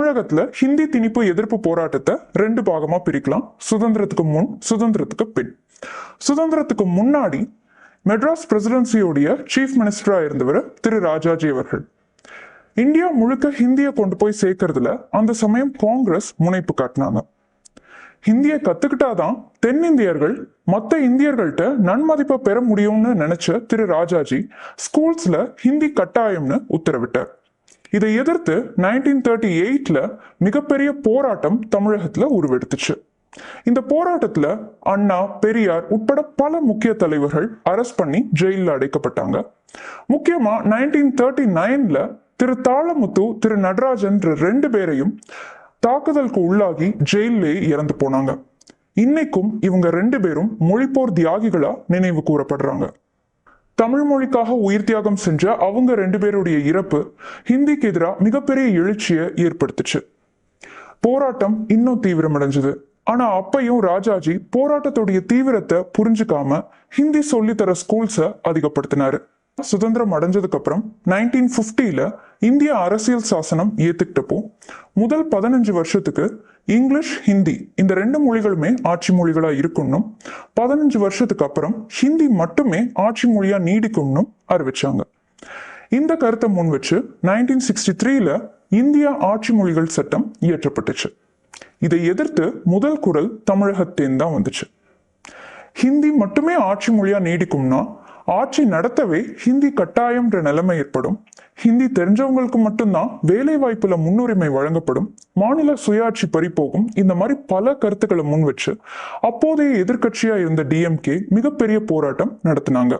தமிழகத்துல ஹிந்தி திணிப்பு எதிர்ப்பு போராட்டத்தை ரெண்டு பாகமா பிரிக்கலாம். சுதந்திரத்துக்கு முன், சுதந்திரத்துக்கு பின். சுதந்திரத்துக்கு முன்னாடி மெட்ராஸ் பிரசிடென்சியோடைய சீஃப் மினிஸ்டரா இருந்தவர் திரு ராஜாஜி அவர்கள். இந்தியா முழுக்க ஹிந்தியை கொண்டு போய் சேர்க்கறதுல அந்த சமயம் காங்கிரஸ் முனைப்பு காட்டினாங்க. ஹிந்தியை கத்துக்கிட்டாதான் தென்னிந்தியர்கள் மற்ற இந்தியர்கள்ட்ட நன்மதிப்பை பெற முடியும்னு நினைச்ச திரு ராஜாஜி ஸ்கூல்ஸ்ல ஹிந்தி கட்டாயம்னு உத்தரவிட்டார். இதை எதிர்த்து 1938ல மிகப்பெரிய போராட்டம் தமிழகத்துல உருவெடுத்துச்சு. இந்த போராட்டத்துல அண்ணா, பெரியார் உட்பட பல முக்கிய தலைவர்கள் அரெஸ்ட் பண்ணி ஜெயில அடைக்கப்பட்டாங்க. முக்கியமா 1939ல திரு தாளமுத்து, திரு நடராஜன் ரெண்டு பேரையும் தாக்குதலுக்கு உள்ளாகி ஜெயிலே இறந்து போனாங்க. இன்னைக்கும் இவங்க ரெண்டு பேரும் மொழிப்போர் தியாகிகளா நினைவு கூறப்படுறாங்க. தமிழ் மொழிக்காக உயிர் தியாகம் செஞ்ச அவங்க ரெண்டு பேருடைய இறப்பு ஹிந்திக்கு எதிராக மிகப்பெரிய எழுச்சியை ஏற்படுத்துச்சு. போராட்டம் இன்னும் தீவிரமடைஞ்சது. ஆனா அப்பையும் ராஜாஜி போராட்டத்துடைய தீவிரத்தை புரிஞ்சுக்காம ஹிந்தி சொல்லித்தர ஸ்கூல்ஸை அதிகப்படுத்தினாரு. சுதந்திரம் அடைஞ்சதுக்கு அப்புறம் 1950ல இந்திய அரசியல் சாசனம் ஏத்துக்கிட்டப்போ முதல் 15 வருஷத்துக்கு இங்கிலீஷ், ஹிந்தி இந்த ரெண்டு மொழிகளுமே ஆட்சி மொழிகளா இருக்கணும், 15 வருஷத்துக்கு அப்புறம் ஹிந்தி மட்டுமே ஆட்சி மொழியா நீடிக்கும்னு அறிவிச்சாங்க. இந்த கருத்தை முன் வச்சு 1963ல இந்தியா ஆட்சி மொழிகள் சட்டம் இயற்றப்பட்டுச்சு. இதை எதிர்த்து முதல் குரல் தமிழகத்தேன் தான் வந்துச்சு. ஹிந்தி மட்டுமே ஆட்சி மொழியா நீடிக்கும்னா ஆட்சி நடத்தவே ஹிந்தி கட்டாயம்ன்ற நிலைமை ஏற்படும். ஹிந்தி தெரிஞ்சவங்களுக்கு மட்டும்தான் வேலை வாய்ப்புல முன்னுரிமை வழங்கப்படும், மாநில சுயாட்சி பறிபோகும். இந்த மாதிரி பல கருத்துக்களை முன் வச்சு அப்போதைய எதிர்கட்சியா இருந்த டிஎம்கே மிகப்பெரிய போராட்டம் நடத்தினாங்க.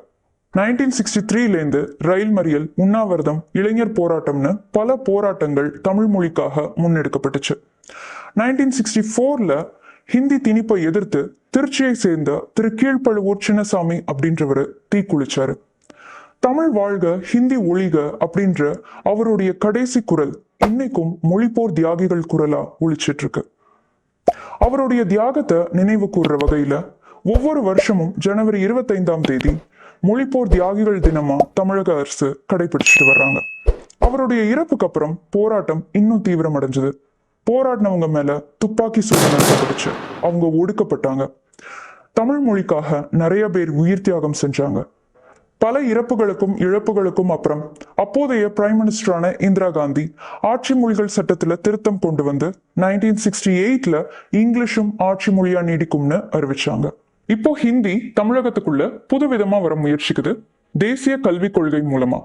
1963லேருந்து ரயில் மறியல், உண்ணாவிரதம், இளைஞர் போராட்டம்னு பல போராட்டங்கள் தமிழ் மொழிக்காக முன்னெடுக்கப்பட்டுச்சு. 1964ல ஹிந்தி திணிப்பை எதிர்த்து திருச்சியை சேர்ந்த திரு கீழ்ப்பழுவூர் சின்னசாமி அப்படின்றவரு தீக்குளிச்சாரு. தமிழ் வாழ்க, ஹிந்தி ஒழிக அப்படின்ற அவருடைய கடைசி குரல் இன்னைக்கும் மொழிப்போர் தியாகிகள் குரலா ஒழிச்சிட்டு இருக்கு. அவருடைய தியாகத்தை நினைவு கூறுற வகையில ஒவ்வொரு வருஷமும் ஜனவரி 25ஆம் தேதி மொழிப்போர் தியாகிகள் தினமா தமிழக அரசு கடைபிடிச்சிட்டு வர்றாங்க. அவருடைய இறப்புக்கு அப்புறம் போராட்டம் இன்னும் தீவிரமடைஞ்சது. போராடினவங்க மேல துப்பாக்கி சூடு நடத்தப்பட்டுச்சு. அவங்க ஒடுக்கப்பட்டாங்க. தமிழ் மொழிக்காக நிறைய பேர் உயிர் தியாகம் செஞ்சாங்க. பல இறப்புகளுக்கும் இழப்புகளுக்கும் அப்புறம் அப்போதைய பிரைம் மினிஸ்டரான இந்திரா காந்தி ஆட்சி மொழிகள் சட்டத்துல திருத்தம் கொண்டு வந்து 1968ல இங்கிலீஷும் ஆட்சி மொழியா நீடிக்கும்னு அறிவிச்சாங்க. இப்போ ஹிந்தி தமிழகத்துக்குள்ள புதுவிதமா வர முயற்சிக்குது தேசிய கல்விக் கொள்கை மூலமா.